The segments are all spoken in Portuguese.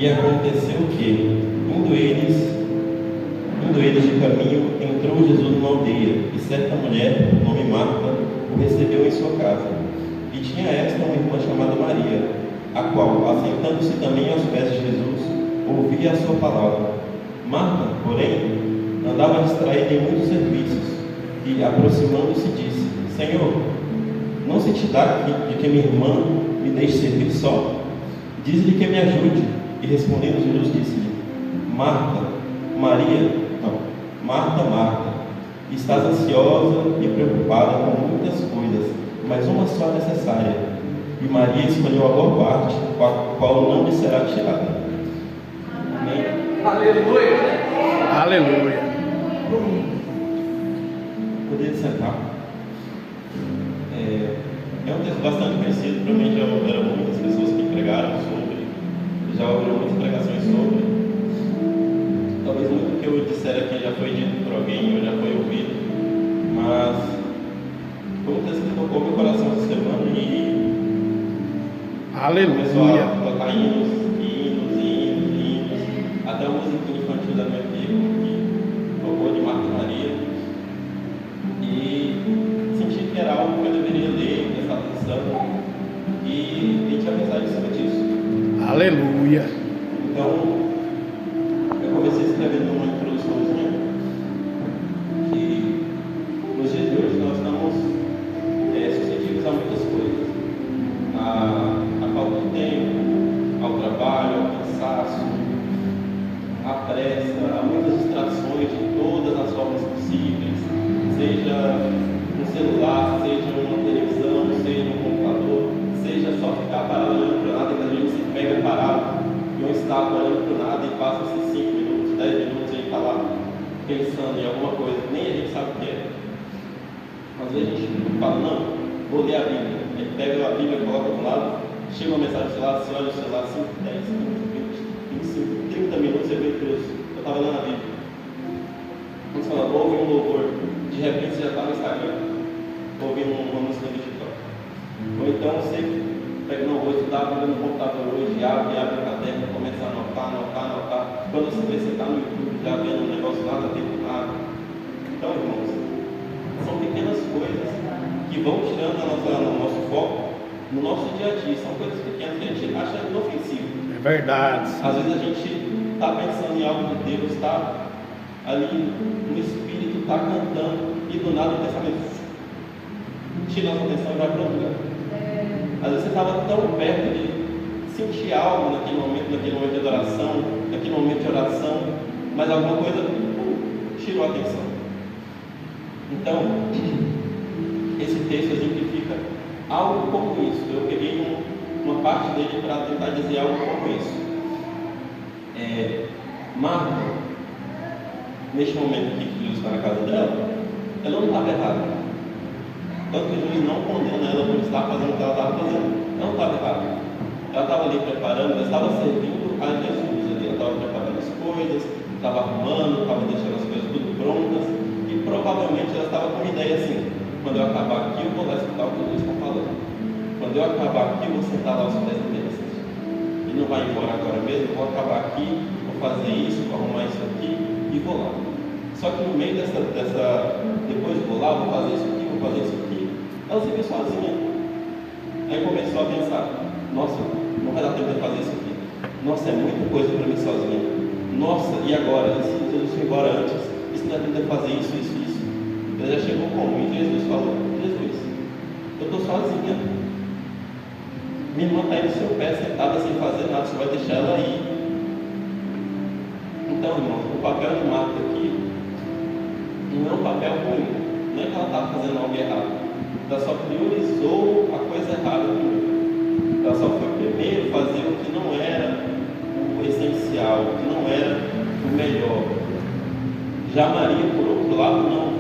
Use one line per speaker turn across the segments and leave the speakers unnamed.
E aconteceu que, indo eles de caminho, entrou Jesus numa aldeia, e certa mulher, nome Marta, o recebeu em sua casa. E tinha esta uma irmã chamada Maria, a qual, assentando-se também aos pés de Jesus, ouvia a sua palavra. Marta, porém, andava distraída em muitos serviços, e, aproximando-se, disse: Senhor, não se te dá de que minha irmã me deixe servir só? Diz-lhe que me ajude. E respondendo Jesus, disse-lhe: Marta, Marta, estás ansiosa e preocupada com muitas coisas, mas uma só é necessária. E Maria escolheu a boa parte, a qual não lhe será tirada. Amém.
Aleluia. Aleluia.
Poder sentar. É um texto bastante conhecido, provavelmente já houveram muitas pessoas que pregaram sobre, já ouviram muitas pregações sobre. Talvez muito que eu disser aqui já foi dito por alguém ou já foi ouvido, mas foi um texto que tocou meu coração essa semana e começou a tocar hinos, até a música infantil da minha filha, que tocou de Marta e Maria, e senti que era algo que eu deveria ler, prestar atenção, e tinha mensagem sobre disso.
Aleluia.
Então, eu comecei escrevendo uma introduçãozinha que nos dias de hoje nós estamos suscetíveis a muitas coisas, a falta de tempo, ao trabalho, ao cansaço, à pressa, a muitas distrações de todas as formas possíveis, seja um celular, seja uma televisão, seja um computador, seja só ficar parado olhando para nada, que a gente se pega parado e um estado olhando para nada e passa-se 5 minutos, 10 minutos e a gente está lá pensando em alguma coisa, nem a gente sabe o que é. Às vezes a gente fala: não, vou ler a Bíblia. A gente pega a Bíblia, coloca do lado, chega uma mensagem do celular, você olha o celular 5, 10, 15, 20, 25, 30 minutos, você vê que eu estava lendo a Bíblia. Quando você fala, ouve um louvor, de repente você já está no Instagram, ouvindo uma música do TikTok. Ou então você pega, não, vou estudar, vou no computador hoje, abre o caderno, começa a anotar. Quando você vê, você está no YouTube, já vendo um negócio nada a ver com nada. Então, irmãos, são pequenas coisas que vão tirando o nosso foco no nosso dia a dia. São coisas pequenas que a gente acha inofensivo.
É verdade.
Às vezes a gente está pensando em algo de Deus, está ali no Espírito, está cantando, e do nada o pensamento tira a nossa atenção e vai para outro lugar. Às vezes você estava tão perto de sentir algo naquele momento de adoração, naquele momento de oração, mas alguma coisa tirou a atenção. Então, esse texto exemplifica algo como isso. Eu peguei uma parte dele para tentar dizer algo como isso. Marta, neste momento aqui que Jesus está na casa dela, ela não estava errada. Tanto que Jesus não condena ela por estar fazendo o que ela estava fazendo. Ela não estava errada. Ela estava ali preparando, ela estava servindo a Jesus ali. Ela estava preparando as coisas, estava arrumando, estava deixando as coisas tudo prontas. E provavelmente ela estava com uma ideia assim: quando eu acabar aqui, eu vou lá escutar o que Jesus está falando. Quando eu acabar aqui, eu vou sentar lá aos pés da mesa. E não vai embora agora mesmo, eu vou acabar aqui, vou fazer isso, vou arrumar isso aqui e vou lá. Só que no meio depois de vou lá, vou fazer isso aqui, vou fazer isso aqui, ela se viu sozinha. Aí começou a pensar: nossa, não vai dar tempo de fazer isso aqui. Nossa, é muita coisa para mim sozinha. Nossa, e agora? E se Jesus foi embora antes? E se não dá tempo de fazer isso? Ela já chegou como? E Jesus falou: Jesus, eu estou sozinha. Minha irmã está aí no seu pé, sentada sem fazer nada, você vai deixar ela ir. Então, irmão, o papel de Marta aqui não é um papel ruim. Não é que ela estava fazendo algo errado. Ela só priorizou a coisa errada primeiro. Ela só foi primeiro fazer o que não era o essencial, o que não era o melhor. Já Maria, por outro lado, não.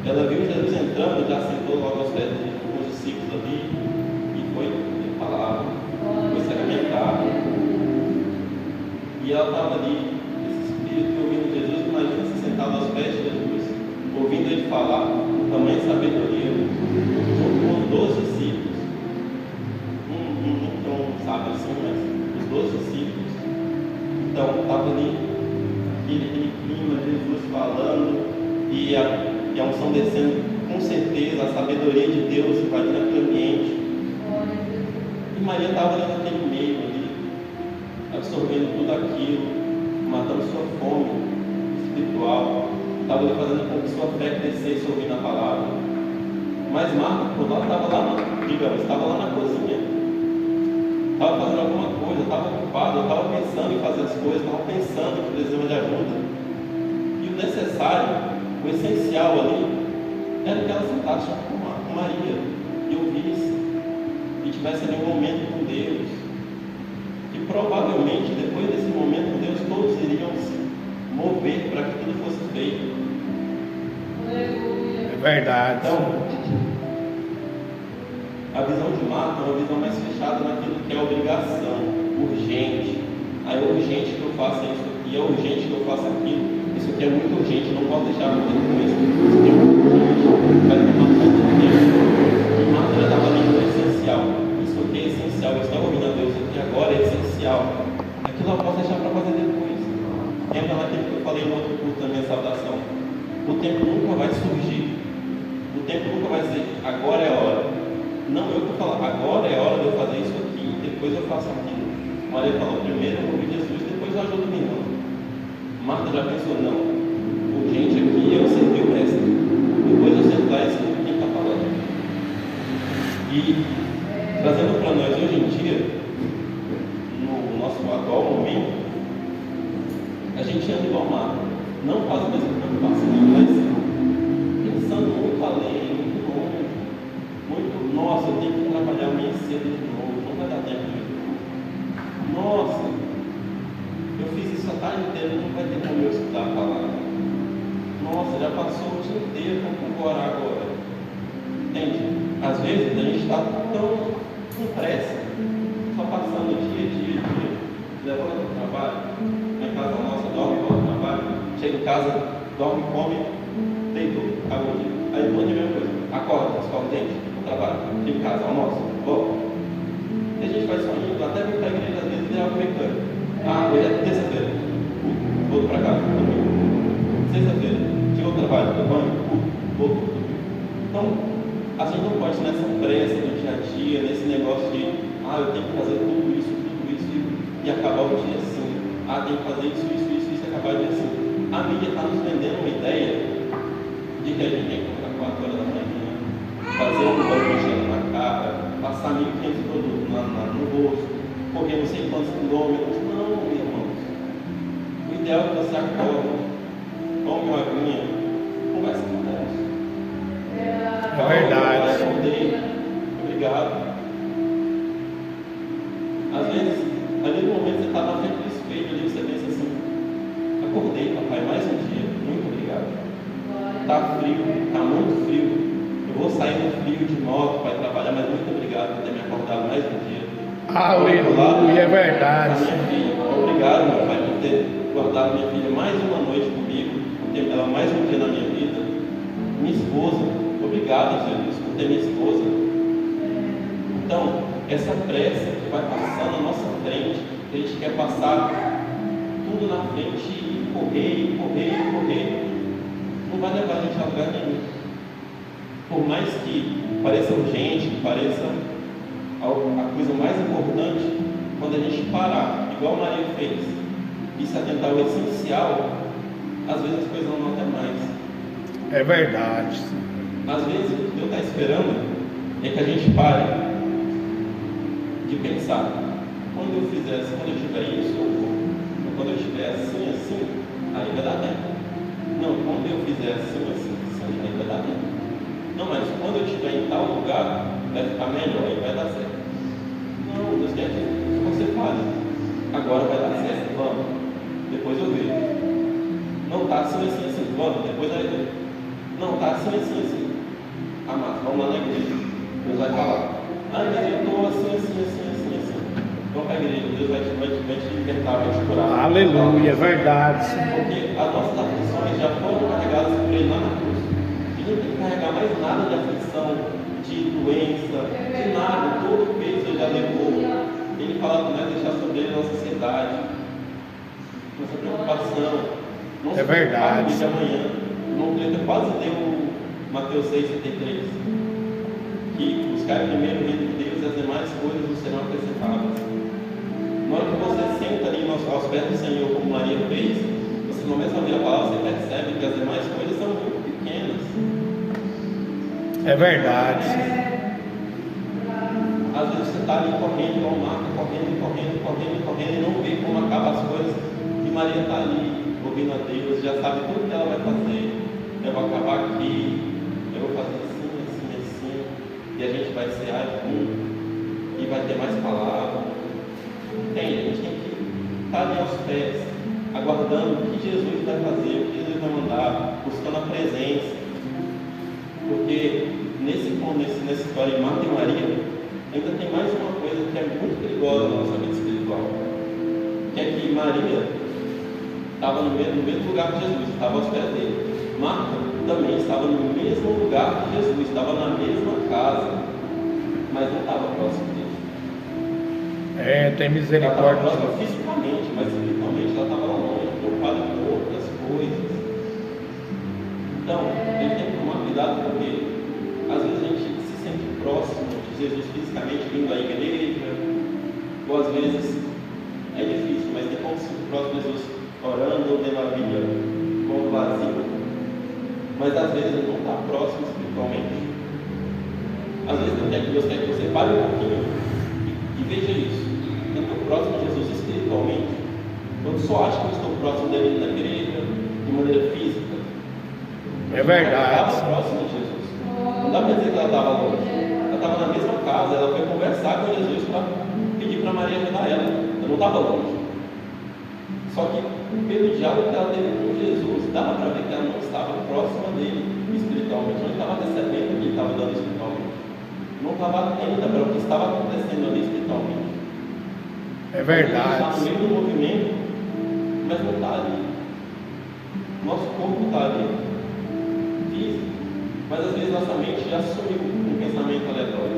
Ela viu Jesus entrando, já sentou logo aos pés com os discípulos ali e foi falar, foi se alimentar. E ela estava ali, esse espírito, ouvindo Jesus. Imagina se sentado aos pés de Jesus, ouvindo ele falar, com tamanha sabedoria, junto com os 12 discípulos. Não tão sábio assim, mas os 12 discípulos. Então, estava ali, aquele clima, Jesus falando, e a unção descendo, com certeza, a sabedoria de Deus invadindo aquele ambiente. E Maria estava ali naquele meio, ali, absorvendo tudo aquilo, matando sua fome espiritual, estava ali fazendo com que sua fé crescesse ouvindo a palavra. Mas Marta, por lá, estava lá na cozinha, estava fazendo alguma coisa, estava ocupado, estava pensando em fazer as coisas, estava pensando que precisava de ajuda. E o necessário, o essencial ali, era que ela sentasse com Maria e ouvisse, e tivesse ali um momento com Deus. E provavelmente, depois desse momento com Deus, todos iriam se mover para que tudo fosse feito.
É verdade.
Então, a visão de Marta é uma visão mais fechada naquilo que é obrigação, urgente. Aí é urgente que eu faça isso aqui, é urgente que eu faça aquilo. Isso aqui é muito urgente, não posso deixar muito com isso. Isso aqui é muito urgente, vai tomar muito tempo. E Marta já estava ali no essencial. Isso aqui é essencial, eu estava ouvindo a Deus aqui agora é essencial. Aquilo eu posso deixar para fazer depois. Lembra naquilo que eu falei no outro culto da minha saudação? O tempo nunca vai surgir. O tempo nunca vai dizer, agora é a hora. Não, eu vou falar, agora é a hora de eu fazer isso aqui, depois eu faço aquilo. Maria falou, primeiro eu ouvi Jesus, depois eu ajudo minha irmã. Marta já pensou, não, o urgente aqui é eu servir o mestre. Depois eu sentar e servir quem está falando. E trazendo para nós hoje em dia, no nosso atual momento, a gente anda igual Marta. Não faz a mesma preocupação, mas pensando muito além, muito longe. Muito, nossa, eu tenho que trabalhar amanhã cedo de novo, não vai dar tempo de novo. Nossa, eu fiz isso a tarde inteira, não vai ter como eu estudar a palavra. Nossa, já passou o dia inteiro, como vou orar agora? Entende? Às vezes a gente está tão com pressa, só passando dia, levando para o trabalho. Na casa nossa, dorme, volta para o trabalho, chega em casa, dorme, come, deitou, acabou o dia. Aí do dia a mesma coisa, acorda, escova o dente, trabalho, chega em casa, almoça, volta. E a gente vai só indo, até vir para a igreja, às vezes virar o mecânico. Ah, hoje é terça-feira, volto para casa, domingo. Sexta-feira, chegou ao trabalho, do banho, volto, domingo. Então, a gente não pode nessa pressa do dia a dia, nesse negócio de, eu tenho que fazer tudo isso e acabar o dia assim. Tem que fazer isso e acabar o dia assim. A mídia está nos vendendo uma ideia de que a gente tem que acordar 4 horas da manhã, fazer um banho na cara, passar 1.500 produtos no rosto, correr não sei quantos quilômetros. Não, meus irmãos. O ideal é que você acorda, tome uma aguinha, conversa com Deus.
É verdade.
Obrigado. Às vezes, ali no momento você está na frente do espelho, ali você pensa assim, acordei, papai, mais um dia, muito obrigado. Está frio, está muito frio. Eu vou sair no frio de moto para trabalhar, mas muito obrigado por ter me acordado mais um dia.
Aleluia, é verdade.
Minha filha, obrigado, meu pai, por ter guardado minha filha mais uma noite comigo, por ter ela mais um dia na minha vida. Minha esposa, obrigado, Jesus, por ter minha esposa. Então, essa pressa que vai passar na nossa frente, que a gente quer passar tudo na frente e correr, não vai levar a gente a lugar nenhum. Por mais que pareça urgente, que pareça a coisa mais importante, quando a gente parar, igual Maria fez, e se atentar ao essencial, às vezes as coisas não vão até mais.
É verdade.
Às vezes o que Deus está esperando é que a gente pare de pensar, quando eu fizer, quando eu tiver isso, eu vou. Quando eu tiver assim, aí vai dar tempo. Não, quando eu fizer assim, aí vai dar tempo. Não, mas quando eu estiver em tal lugar, vai ficar melhor, aí vai dar certo. Não, Deus quer que você fale. Agora vai dar certo, vamos. Depois eu vejo. Não está assim, vamos, depois eu vejo. Não, está assim. Amados, vamos lá na igreja. Deus vai falar. Mas eu estou assim. Vamos para a igreja, Deus vai te libertar, vai te curar.
Aleluia, é verdade.
Porque as nossas aflições já foram carregadas por Ele lá na cruz. A gente não tem que carregar mais nada de aflição, de doença, de nada. Todo o peso Ele já levou. Ele fala que nós deixar sobre Ele a nossa ansiedade. nossa preocupação. Não
É
se preocupar com o
verdade.
dia de amanhã. O irmão Cleiton quase deu Mateus 6,33. Que buscar primeiro o reino de Deus e as demais coisas nos serão acrescentadas. Na hora que você senta ali aos pés do Senhor, como Maria fez, você começa a ouvir a palavra, você percebe que as demais coisas são muito pequenas.
É verdade.
Às vezes você está ali correndo, igual Marta, correndo, e não vê como acabam as coisas. E Maria está ali, ouvindo a Deus, já sabe tudo que ela vai fazer. Eu vou acabar aqui, eu vou fazer assim. E a gente vai ser e vai ter mais palavras. Entende? A gente tem que estar ali aos pés, aguardando o que Jesus vai fazer, o que Jesus vai mandar, buscando a presença. Porque nessa história de Marta e Maria, ainda tem mais uma coisa que é muito perigosa na nossa vida espiritual. Que é que Maria estava no mesmo lugar que Jesus, estava aos pés dele. Marta também estava no mesmo lugar que Jesus, estava na mesma casa, mas não estava próximo dele.
Tem
Ela estava
misericórdia.
próxima fisicamente, mas espiritualmente ela estava longe, preocupada com outras coisas. Então, ele tem que tomar cuidado porque às vezes a gente se sente próximo de Jesus fisicamente, vindo à igreja, ou às vezes é difícil, mas tem como se sentir próximo de Jesus orando ou vendo a Bíblia como vazio. Mas às vezes ele não está próximo espiritualmente. Às vezes Deus quer que você pare um pouquinho e veja isso. Eu estou próximo de Jesus espiritualmente. Eu só acho que eu estou próximo dele na igreja, de maneira física.
É verdade.
Ela estava próxima de Jesus. Não dá para dizer que ela estava longe. Ela estava na mesma casa. Ela foi conversar com Jesus para pedir para Maria ajudar ela. Ela não estava longe. Só que pelo diálogo que ela teve com Jesus, dava para ver que ela não estava próxima dele espiritualmente. Não estava recebendo o que ele estava dando espiritualmente. Não estava atenta para o que estava acontecendo ali espiritualmente.
É
Ele está
verdade.
no meio do movimento, mas não está ali. Nosso corpo está ali, físico, mas às vezes nossa mente já sumiu com um pensamento aleatório.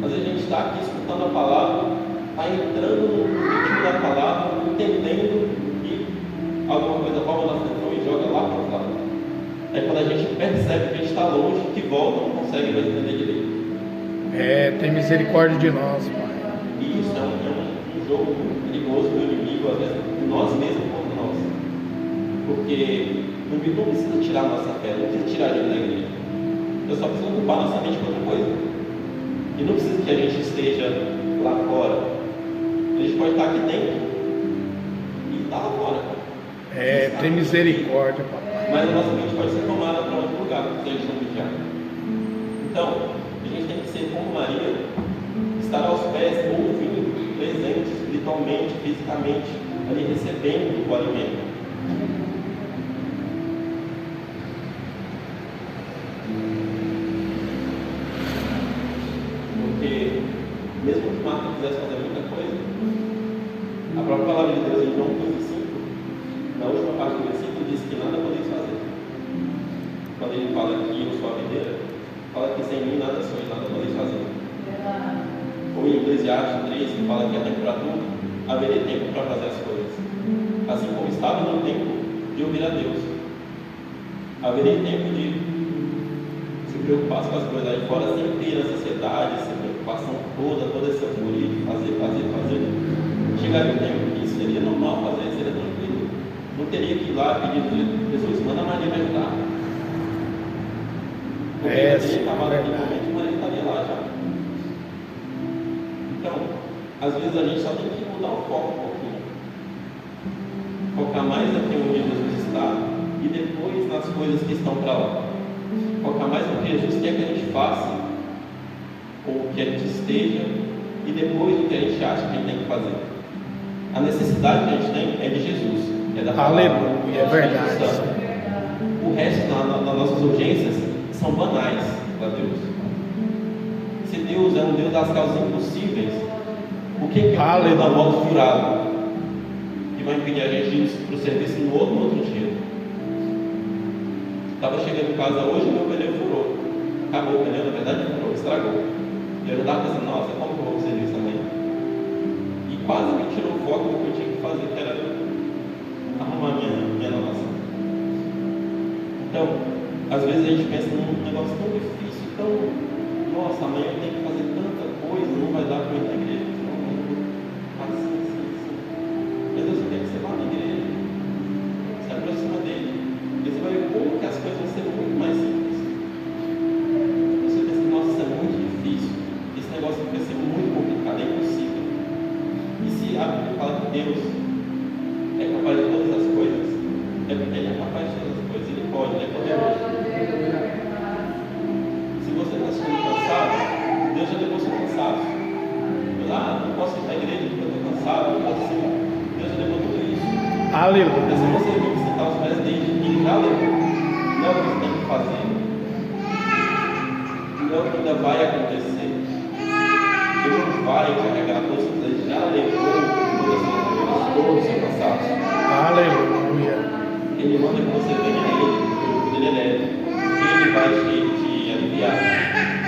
Às vezes a gente está aqui escutando a palavra, está entrando no ritmo da palavra, entendendo que alguma coisa rouba nossa atenção e joga lá para o lado. Aí quando a gente percebe que a gente está longe, que volta, não consegue mais entender direito.
Tem misericórdia de nós, Pai.
E isso é um jogo muito perigoso do inimigo, às vezes, nós mesmos contra nós. Porque o inimigo não precisa tirar a nossa fé, não precisa tirar a gente da igreja. Eu só preciso ocupar nossa mente com outra coisa. E não precisa que a gente esteja lá fora. A gente pode estar aqui dentro e estar lá fora.
Tem misericórdia, papai.
Mas a nossa mente pode ser tomada para outro lugar, se a gente não vigiar. Então, a gente tem que ser como Maria, estar aos pés, ouvindo, presente espiritualmente, fisicamente, ali recebendo o alimento. Porque, mesmo que Marta quisesse fazer muita coisa, a própria palavra de Deus em João 15,5, na última parte do versículo, diz que nada podeis fazer. Quando ele fala que eu sou a videira, fala que sem mim nada sois, nada podeis fazer. Ou em Eclesiastes 3, que fala que há tempo para tudo, haveria tempo para fazer as coisas. Assim como estava no tempo de ouvir a Deus, haveria tempo de se preocupar com as coisas aí fora, sem ter essa ansiedade, essa preocupação toda essa euforia de fazer. Chegaria um tempo que isso seria normal fazer, seria tranquilo. Não teria que ir lá pedir a Jesus, manda a Maria me ajudar. Porque ele teria acabado aquele momento, mas ele estaria lá já. Então, às vezes a gente só tem que mudar o foco um pouquinho. Focar mais aqui onde Jesus está e depois nas coisas que estão para lá. Focar mais no que Jesus quer que a gente faça, ou que a gente esteja, e depois do que a gente acha que a gente tem que fazer. A necessidade que a gente tem é de Jesus, é da palavra.
Aleluia, é verdade.
O resto, nas nossas urgências, são banais para Deus. Se Deus é um Deus das causas impossíveis, o que é o da moto furado que vai impedir a gente de ir para o serviço no outro dia? Estava chegando em casa hoje e meu pneu furou. Acabou o pneu, na verdade furou, estragou. E eu já estava pensando, nossa, como que eu vou para o serviço amanhã? E quase me tirou o foco do que eu tinha que fazer, que era minha anotação. Então, às vezes a gente pensa num negócio tão difícil, tão, nossa, amanhã eu tenho que fazer tanta coisa, não vai dar para ir na igreja. Não, assim. Mas Deus quer que você vá na igreja, se aproxima dele, e você vai ver como que as coisas vão ser muito mais simples. Você pensa, nossa, isso é muito difícil, esse negócio vai ser muito complicado, é impossível. E se a Bíblia fala que Deus é capaz de todas as coisas, é porque Ele é capaz de todas as coisas, Ele pode, Ele é poderoso. Se você está sendo cansado, Deus já levou seu cansaço. Não posso ir para a igreja porque eu estou cansado, não posso ir. Deus já levou tudo isso.
Aleluia.
Mas se você vir sentar os pés dele, Ele já levou. Não é o que você tem que fazer. Não é o que ainda vai acontecer. Ele não vai carregar todos os Ele já levou todas as suas dores, todo o seu cansaço.
Aleluia.
Ele manda que você venha a Ele, porque Ele é leve. Ele vai te aliviar.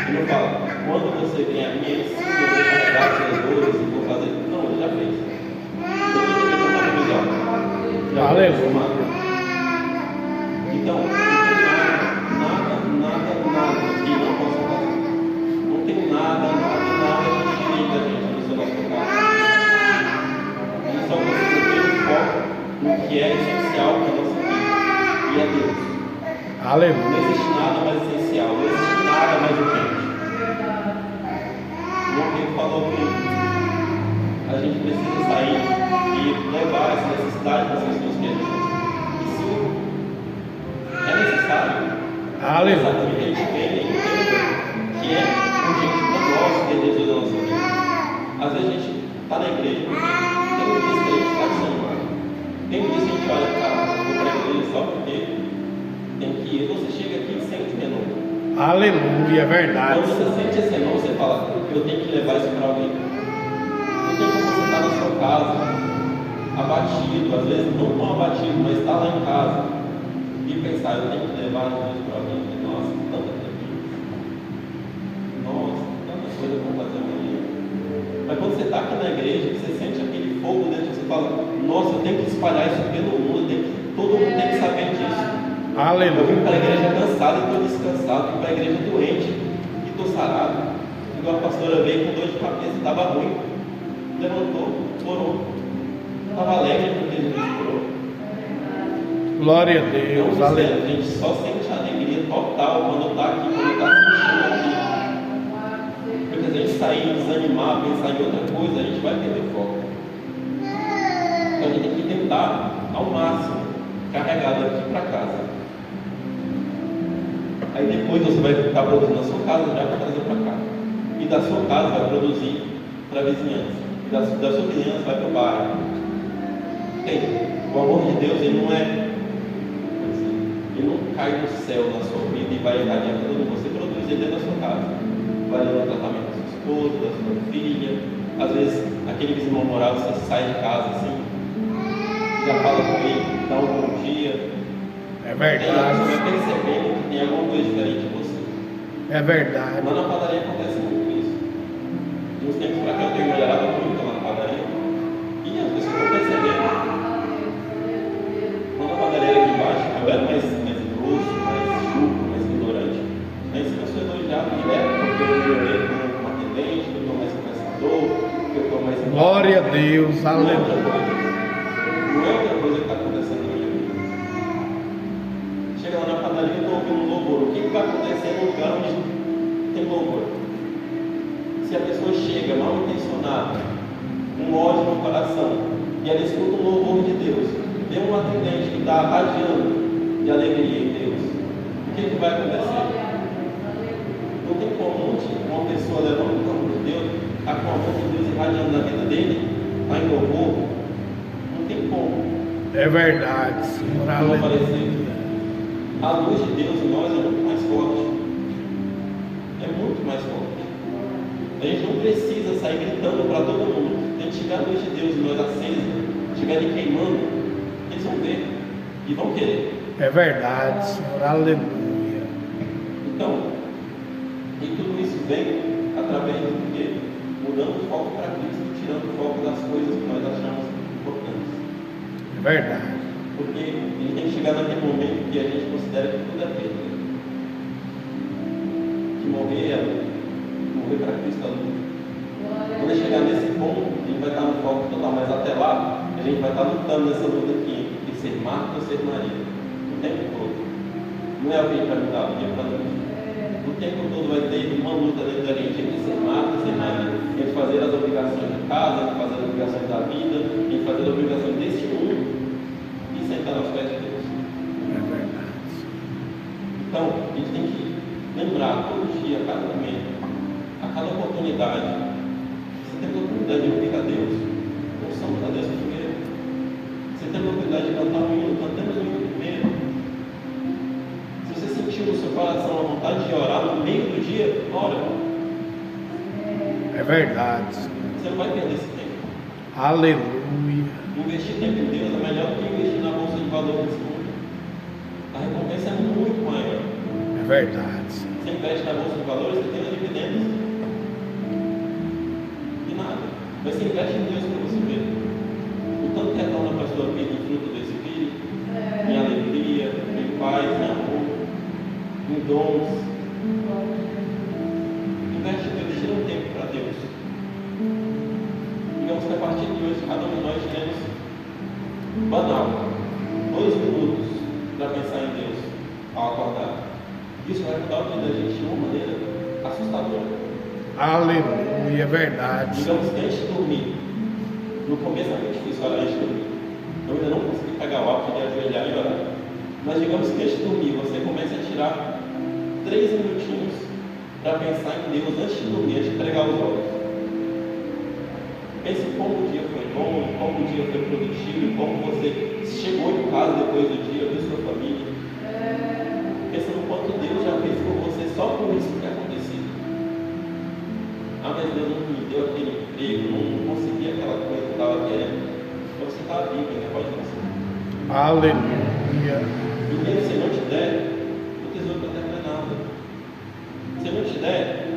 Ele não fala, quando você vem a mim, sim, eu vou carregar as suas dores e vou fazer. Não, Ele já fez. Eu estou tentando uma visão.
Aleluia.
Então, não tem nada que não possa fazer. Não tem nada que tire da gente do seu nosso pecado. A gente só precisa ter um foco no que é essencial para a nossa vida. E é Deus.
Aleluia.
Não existe nada mais essencial, não existe nada mais urgente. O João falou que a gente precisa sair e levar essa necessidade das pessoas que a gente e sim, é necessário.
Aleluia.
Que a gente venha e entenda que é urgente para nós ter Jesus na nossa vida. Às vezes a gente está na igreja, tem um dia que a gente está desanimado. Tem um dia que a gente olha para a igreja só porque tem que ir. Você chega aqui e sente menor.
Aleluia, é verdade.
Quando você sente esse menor, você fala, eu tenho que levar isso para alguém. Não tem como você estar na sua casa, abatido, às vezes não tão abatido, mas está lá em casa e pensar, eu tenho que levar isso para alguém. Nossa, tanta coisa. Nossa, tanta coisa para fazer amanhã. Mas quando você está aqui na igreja, você sente aquele fogo dentro, você fala, nossa, eu tenho que espalhar isso pelo mundo, todo mundo tem que saber disso.
Aleluia.
Eu vim para a igreja cansado e estou descansado, vim para a igreja doente e estou sarado. Igual a pastora veio com dor de cabeça, estava ruim, levantou, orou. Estava alegre porque Jesus orou.
Glória a Deus.
Então,
Aleluia.
a gente só sente alegria total quando está aqui, quando está sentindo aqui. Porque se a gente sair, desanimar, pensar em outra coisa, a gente vai perder foco. Então a gente tem que tentar ao máximo carregar daqui para casa. Aí depois você vai estar produzindo na sua casa, já vai trazer para cá. E da sua casa vai produzir para a vizinhança. E da sua vizinhança vai para o bairro. Entende? O amor de Deus, ele não é. Ele não cai do céu na sua vida e vai irradiar todo mundo. Você produz ele dentro da sua casa. Vai dando tratamento da sua esposa, da sua filha. Às vezes, aquele vizinho mal-humorado, você sai de casa assim, já fala com ele, dá um bom dia.
É
Você vai
verdade.
percebendo que tem alguma coisa diferente de você.
É verdade.
Lá na padaria acontece muito isso. De uns tempos para cá eu tenho melhorado muito lá na padaria. E as pessoas estão percebendo. Lá na padaria aqui embaixo, eu era mais grosso, mais chuco, mais ignorante. Aí se eu sou elogiado direto, porque eu melhorei como atendente, que eu estou mais conversador, que eu estou mais.
Glória a Deus.
Não é outra
Aleluia.
coisa. Não é outra coisa que está acontecendo na minha vida. Chega lá na padaria e estou ouvindo um louvor. O que vai acontecer no lugar onde tem louvor? Se a pessoa chega mal intencionada, com ódio no coração, e ela escuta um louvor de Deus, vê um atendente que está radiando de alegria em Deus, o que vai acontecer? Não tem como uma pessoa levando o nome de Deus, está com a mão de Deus irradiando na vida dele, está em louvor. Não tem como.
É verdade, Senhor.
Não
Aleluia.
aparecer. A luz de Deus em nós é muito mais forte. É muito mais forte. A gente não precisa sair gritando para todo mundo. Tem que chegar a luz de Deus em nós acesa, estiver ali queimando, eles vão ver e vão querer.
É verdade, Senhor. Aleluia.
Então, e tudo isso vem através do quê? Mudando o foco para Cristo e tirando o foco das coisas que nós achamos importantes.
É verdade.
Porque a gente tem que chegar naquele momento que a gente considera que tudo é perda. Que morrer para Cristo é luta. Quando chegar nesse ponto, a gente vai estar no foco total, mas até lá, a gente vai estar lutando nessa luta aqui, entre ser Marta ou ser Maria, o tempo todo. Não é o que a gente vai mudar do dia para a noite. O tempo todo vai ter uma luta dentro da gente entre ser Marta e ser Maria, entre fazer as obrigações da casa, entre fazer as obrigações da vida, entre fazer as obrigações desse mundo e sentar aos pés de Deus.
É verdade.
Então, a gente tem que lembrar todo dia, a cada momento, a cada oportunidade. Você tem a oportunidade de ouvir a Deus, ouçamos a Deus primeiro. Você tem a oportunidade de cantar um hino, cantemos um hino primeiro. Se você sentiu no seu coração a vontade de orar no meio do dia, ora.
É verdade.
Você não vai perder esse tempo.
Aleluia.
Investir tempo em Deus é melhor do que investir na bolsa de valores desse mundo. A recompensa é muito maior.
É verdade.
Você investe na bolsa de valores, você tem os dividendos. E nada. Mas você investe em Deus para você ver. O tanto que retorna para a sua vida em fruto do Espírito, em alegria, em paz, em amor, em dons. Investe em Deus, tira um tempo para Deus. Digamos que a partir de hoje, cada um de nós teremos banal, 2 minutos para pensar em Deus ao acordar. Isso vai mudar a vida da gente de uma maneira assustadora.
Aleluia. É verdade.
Digamos que antes de dormir, no começo é muito difícil orar antes de dormir. Eu ainda não consegui pegar o hábito de ajoelhar e orar. Mas digamos que antes de dormir, você comece a tirar 3 minutinhos para pensar em Deus antes de dormir, antes de pregar os olhos. Pense como o dia foi bom, como o dia foi produtivo, como você chegou em casa depois do dia, viu sua família. Pensa no quanto Deus já fez por você só por isso que acontecido. Ah, mas Deus não me deu aquele emprego, não consegui aquela coisa que eu estava querendo. Então você está vivo, ainda pode conseguir.
Aleluia.
E mesmo se não te der, o tesouro da terra não é nada. Se não te der,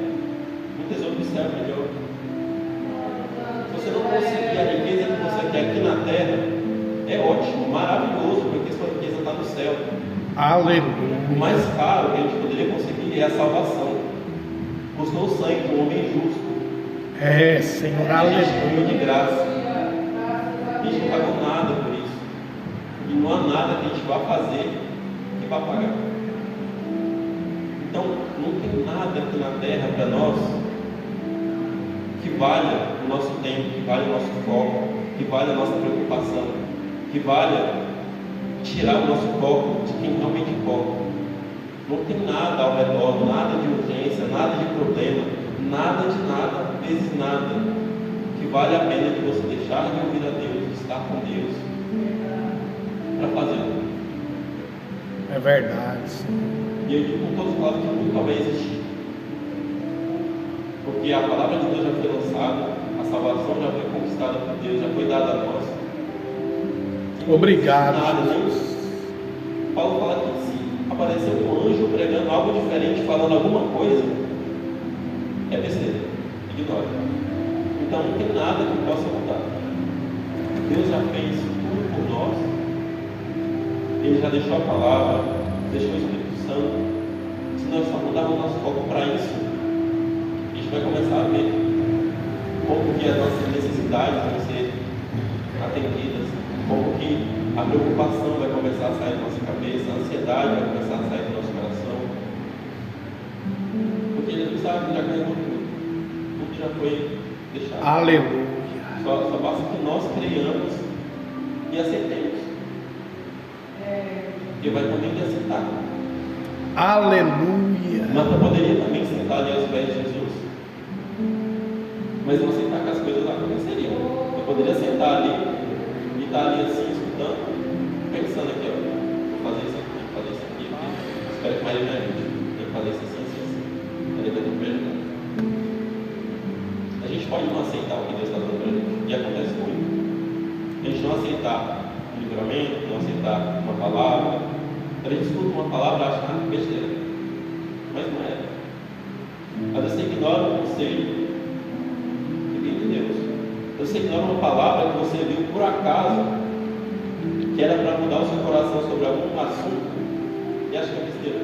o tesouro do céu é melhor. Se você não conseguir a riqueza que você quer aqui na terra, é ótimo, maravilhoso, porque sua riqueza está no céu.
Aleluia.
O mais caro que a gente poderia conseguir é a salvação. Custou o sangue de um homem justo.
É, Senhor.
A gente ganhou
Aleluia.
de graça. A gente não pagou nada por isso. E não há nada que a gente vá fazer que vá pagar. Então, não tem nada aqui na terra para nós que valha o nosso tempo, que valha o nosso foco, que valha a nossa preocupação, que valha tirar o nosso foco de quem realmente importa. Não tem nada ao redor, nada de urgência, nada de problema, nada de nada, vezes nada, que vale a pena de você deixar de ouvir a Deus, de estar com Deus, para fazê-lo.
É verdade, Senhor.
E eu digo com todos os lados que nunca vai existir. Porque a palavra de Deus já foi lançada, a salvação já foi conquistada por Deus, já foi dada a nós.
Obrigado,
Nada,
Jesus.
Paulo fala que se aparecer um anjo pregando algo diferente, falando alguma coisa, é besteira, ignora. Então não tem nada que possa mudar. Deus já fez tudo por nós. Ele já deixou a palavra, deixou o Espírito Santo. Se nós só mudarmos o nosso foco para isso, a gente vai começar a ver como que as nossas necessidades vão ser atendidas, como que a preocupação vai começar a sair da nossa cabeça, a ansiedade vai começar a sair do nosso coração. Porque Jesus sabe que já carregou tudo já foi deixado.
Aleluia.
Só basta que nós creiamos e aceitemos. E vai também de aceitar.
Aleluia.
Mas eu poderia também sentar ali aos pés de Jesus. Mas eu não aceitar que as coisas aconteceriam. Eu poderia sentar ali e estar ali assim, escutando, pensando aqui, ó, vou fazer isso aqui, vou fazer isso aqui, espero que Maria me ajude. Tem que fazer isso assim, assim, assim. Maria vai ter que me ajudar. A gente pode não aceitar o que Deus está dando para a gente. E acontece muito. A gente não aceitar o livramento, não aceitar uma palavra. A gente escuta uma palavra e acha que é besteira. Mas não é. Às vezes você ignora um conselho de Deus. Você ignora uma palavra que você viu por acaso que era para mudar o seu coração sobre algum assunto e acha que é besteira.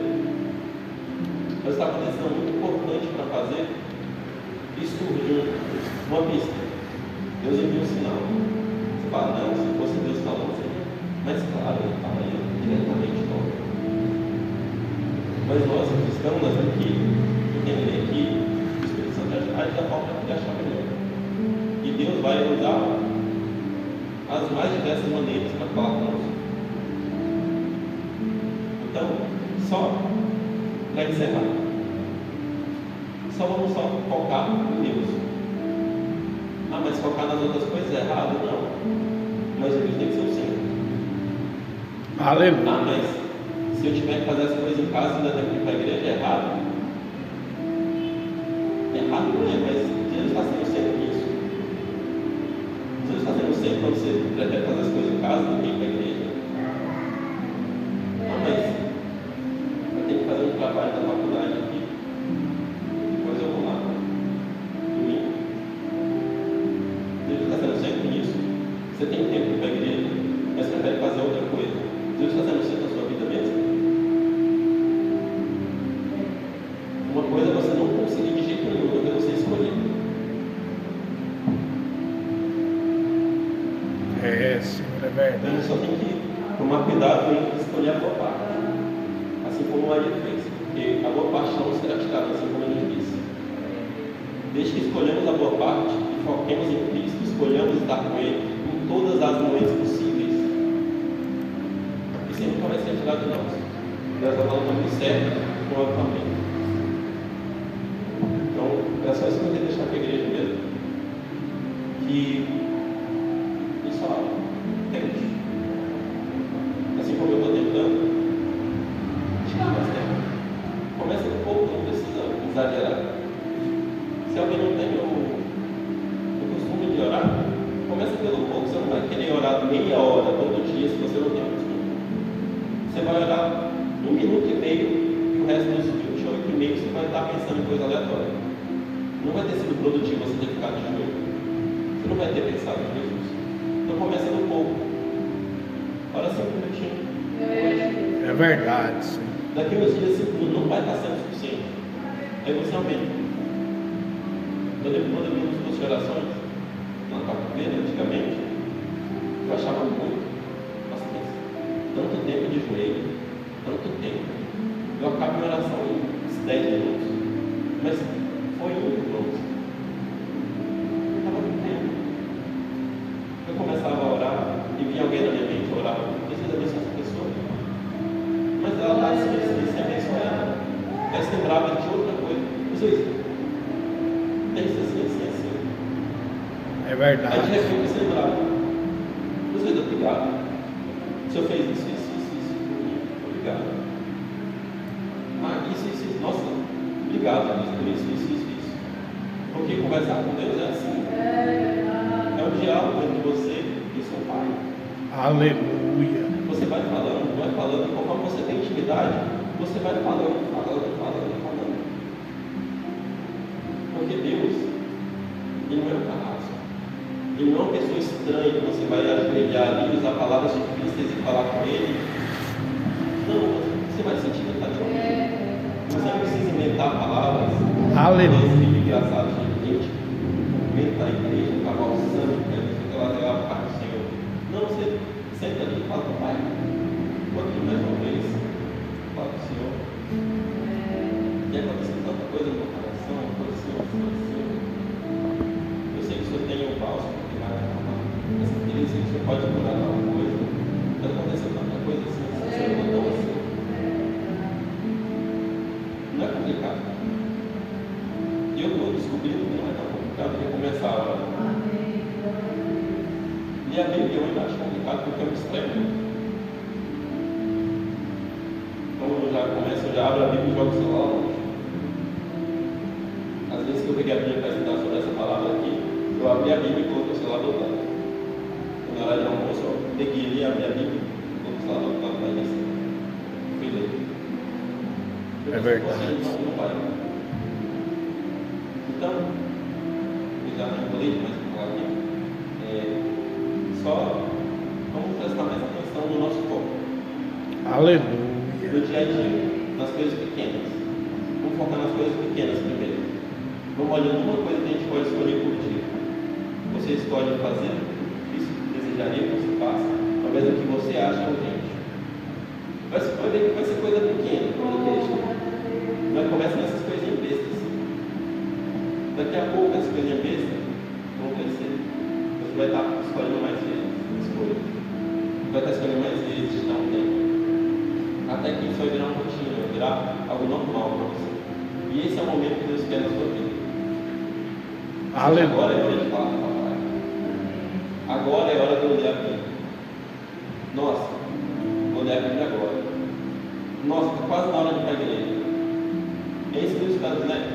Mas está com uma decisão muito importante para fazer e surgiu uma pista. Deus enviou um sinal. Você fala, não, se fosse Deus falando, seria mais claro, ele fala aí diretamente. Não. Mas nós, cristãos, nós temos que entender que o Espírito Santo age da forma que ele achar melhor. E Deus vai usar as mais diversas maneiras para falar conosco. Então, só para encerrar, vamos focar em Deus. Ah, mas focar nas outras coisas é errado? Não. Mas o Deus tem que ser o centro.
Aleluia.
Ah, mas se eu tiver que fazer as coisas em casa e ainda tenho que ir para a igreja, é errado? Errado não é, mas Jesus está sendo sempre nisso. Jesus está sendo sempre quando você pretende fazer as coisas em casa e ir para a igreja. Ah, mas eu tenho que fazer um trabalho da faculdade aqui. Depois eu vou lá. Domingo. Jesus está sendo sempre nisso. Você tem tempo para ir para a igreja, mas prefere fazer outra coisa. Jesus está sendo sempre na sua vida mesmo. Uma coisa é você não conseguir de jeito nenhum, outra é você escolher.
Senhor, é
Então
verdade.
só tem que tomar cuidado em escolher a boa parte. Assim como Maria fez. Porque a boa parte não será tirada, assim como ele disse. Desde que escolhemos a boa parte e foquemos em Cristo, escolhamos estar com Ele em todas as momentos possíveis, isso nunca vai ser tirado de nós. Nós estamos falando muito certo com o avivamento. Então, é só isso que eu queria deixar para a igreja mesmo. Que isso tente. Assim como eu estou tentando, tirar mais tempo. Começa com pouco, não precisa exagerar. Se alguém não tem o costume de orar, começa pelo pouco. Você não vai querer orar meia hora todo dia se você não tem o costume. Você vai orar 1 minuto e meio e o resto dos 28 e meio você vai estar pensando em coisa aleatória. Não vai ter sido produtivo você ter ficado de joelho. Você não vai ter pensado em Jesus. Então começa no pouco. Ora 5 minutinhos.
É verdade, Senhor.
Daqui uns dias 5 minutos não vai estar sendo suficiente. Aí você aumenta. Eu lembro quando eu vi nos cursos de orações, na quarta-feira, antigamente, eu achava muito. Nossa, mas tanto tempo de joelho, tanto tempo. Eu acabo minha oração em uns 10 minutos. Mas foi pronto. Estava muito tempo. Eu começava a orar e vinha alguém na minha mente orar. Deus abençoe essa pessoa. Mas ela está assim, abençoada. Ela se lembrava de outra coisa. Vocês
É verdade.
aí de repente você lembrava, você é obrigado. O senhor fez isso, obrigado. Ah, isso, nossa, obrigado por isso. Porque conversar com Deus é assim. É um diálogo entre você e seu Pai.
Aleluia.
Você vai falando, e conforme você tem intimidade, você vai falando. Porque Deus, Ele não é um carrasco. Ele não é uma pessoa estranha que você vai ajoelhar ali, usar palavras difíceis e falar com Ele. Não, você vai sentir que ele está te ouvindo. Você não precisa inventar palavras.
Aleluia.
Esse vídeo engraçado, gente. Inventa a igreja, acabar o sangue, fica lá a parte do Senhor. Não, você senta ali e fala com o Pai. Quanto mais uma vez, fala com o Senhor. E aconteceu tanta coisa no meu coração, aconteceu. Eu sei que o Senhor tem um bálsamo que vai acalmar essa crise, que o Senhor pode curar alguma coisa. Mas aconteceu tanta coisa assim, você não tão assim. Não é complicado. E eu estou descobrindo que não é tão complicado porque começar a orar. E a Bíblia eu ainda acho complicado porque eu me distraio muito. Então eu já abro a Bíblia e jogo o celular longe. Às vezes que eu peguei a Bíblia para estudar sobre essa palavra aqui, eu abri a Bíblia e coloquei o celular do outro lado. Na hora de almoço, eu peguei ali, abri a Bíblia e coloquei o celular do outro lado lá e assim. Fui ler.
É verdade.
Não vai. Então, eu já não enrolei demais para falar aqui. Só vamos prestar mais atenção estão no nosso foco.
Aleluia.
No dia a dia, nas coisas pequenas. Vamos focar nas coisas pequenas primeiro. Vamos olhando uma coisa que a gente pode escolher por dia. Você escolhe fazer isso que desejaria que você faça, ao invés do que você acha urgente. Vai ver que vai ser coisa pequena, coisa besta. Mas começa nessas coisinhas bestas. Daqui a pouco essas coisinhas bestas vão crescer. Você vai estar escolhendo mais vezes. Vai estar escolhendo mais vezes de dar um tempo. Até que isso vai virar uma rotina, vai virar algo normal para você. E esse é o momento que Deus quer na sua vida.
Aleluia.
Agora é hora de falar com o papai. Agora é hora de eu ler a Bíblia. Nossa, vou ler a Bíblia agora. Nossa, está quase na hora de ir para a igreja. É isso que Deus está dizendo.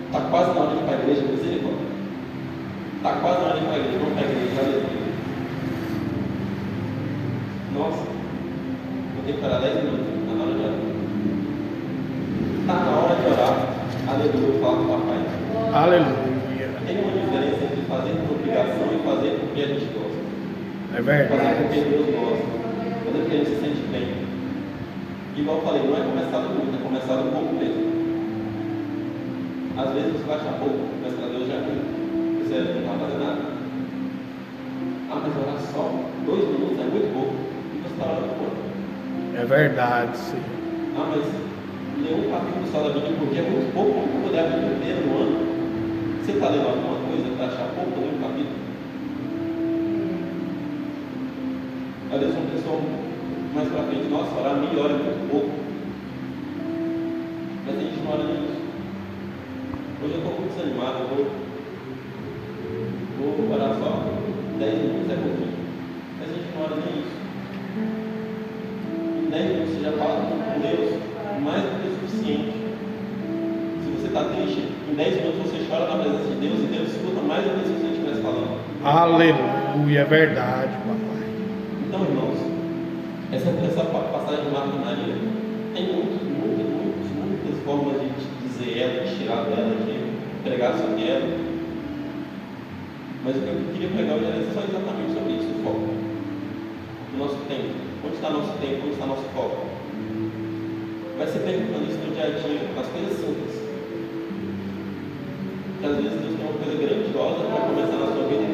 Está quase na hora de ir para a igreja, misericórdia. Está quase na hora de ir para a igreja, vamos para a igreja, aleluia. Nossa, vou ter que parar 10 minutos, está na hora de orar. Está na hora de orar, aleluia, eu falo com o papai.
Aleluia.
Tem uma diferença entre fazer por obrigação e fazer porque a gente gosta.
É
Fazer porque
verdade.
Deus gosta. Fazer porque a gente se sente bem. Igual eu falei, não é começar do muito, é começar do pouco mesmo. Às vezes você vai achar pouco, mas para Deus já é muito. Você não vai fazer nada. Ah, mas orar só 2 minutos é muito pouco. E você está orando pouco.
É verdade, sim.
Ah, mas ler um capítulo só da Bíblia por dia é muito pouco. Como eu puder a Bíblia inteira no ano? Você está lendo alguma coisa para achar pouco ler um capítulo? Às vezes uma pessoa mais para frente, nossa, orar 1000 horas é muito pouco. Mas a gente não ora nem isso. Hoje eu estou muito desanimado, eu vou orar só 10 minutos, é pouquinho. Mas a gente não ora nem isso. Em 10 minutos você já fala com Deus mais do que o suficiente. Se você está triste, em 10 minutos você chora na presença de Deus e Deus escuta mais do que se você estivesse falando.
Aleluia. É verdade, papai.
Então, irmãos, essa passagem de Marta e Maria tem muitas formas de dizer ela, de tirar dela, de pregar sobre ela. Mas o que eu queria pregar hoje era só exatamente sobre isso, o foco. O nosso tempo. Onde está nosso tempo? Onde está nosso foco? Vai se perguntando isso no dia a dia, nas coisas simples. Porque às vezes Deus tem uma coisa grandiosa para começar na sua vida e